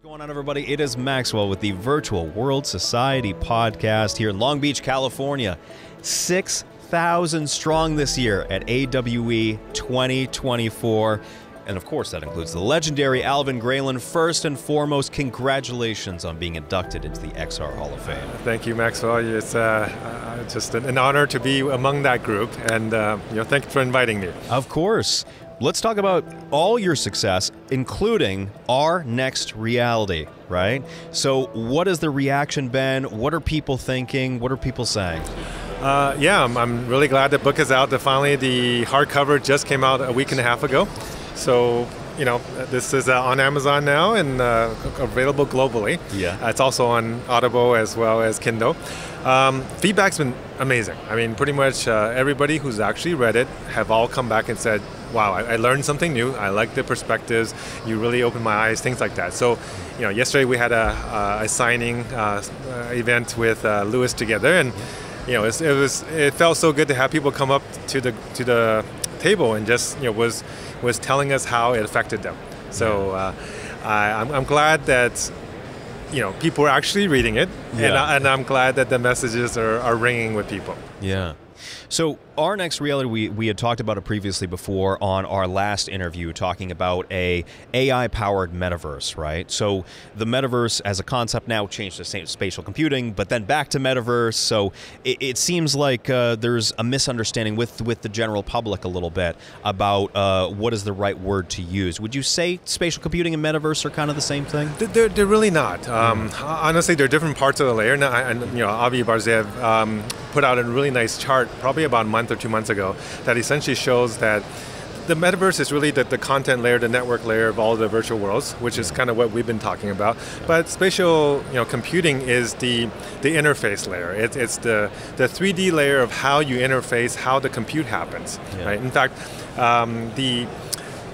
What's going on, everybody? It is Maxwell with the Virtual World Society podcast here in Long Beach, California. 6,000 strong this year at AWE 2024. And of course, that includes the legendary Alvin Graylin. First and foremost, congratulations on being inducted into the XR Hall of Fame. Thank you, Maxwell. It's just an honor to be among that group, and thank you for inviting me. Of course. Let's talk about all your success, including our next reality, right? So what has the reaction been? What are people thinking? What are people saying? I'm really glad the book is out. Finally, the hardcover just came out a week and a half ago. So, this is on Amazon now and available globally. Yeah. It's also on Audible as well as Kindle. Feedback's been amazing. I mean, pretty much everybody who's actually read it have all come back and said, wow, I learned something new. I like the perspectives. You really opened my eyes, things like that. So, yesterday we had a signing event with Louis together, and it felt so good to have people come up to the table and just was telling us how it affected them. So I'm glad that people are actually reading it, and I'm glad that the messages are ringing with people. Yeah. So our next reality, we had talked about it previously before on our last interview, talking about a AI-powered metaverse, right? So the metaverse as a concept now changed to spatial computing, but then back to metaverse. So it seems like there's a misunderstanding with the general public a little bit about what is the right word to use. Would you say spatial computing and metaverse are kind of the same thing? They're really not. Honestly, they're different parts of the layer. Now, Avi Barzev put out a really nice chart probably about a month or 2 months ago that essentially shows that the metaverse is really the content layer, the network layer of all the virtual worlds, which is kind of what we've been talking about. But spatial computing is the interface layer. It's the 3D layer of how you interface, how the compute happens. Yeah. Right? In fact, the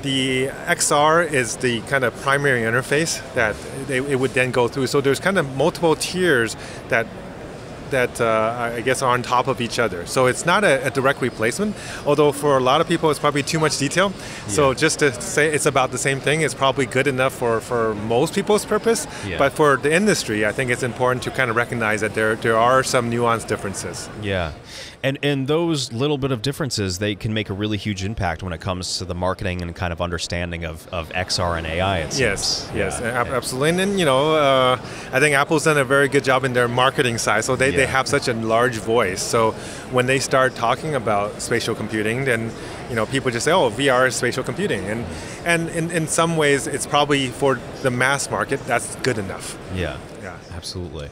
XR is the kind of primary interface that it would then go through. So there's kind of multiple tiers that I guess are on top of each other. So it's not a direct replacement, although for a lot of people it's probably too much detail. Yeah. So just to say it's about the same thing is probably good enough for most people's purpose. Yeah. But for the industry, I think it's important to kind of recognize that there are some nuanced differences. Yeah. And those little bit of differences, they can make a really huge impact when it comes to the marketing and kind of understanding of XR and AI. It seems. Yes, absolutely. And I think Apple's done a very good job in their marketing side. So they have such a large voice. So when they start talking about spatial computing, then people just say, oh, VR is spatial computing. And in some ways, it's probably for the mass market, that's good enough. Yeah. Absolutely.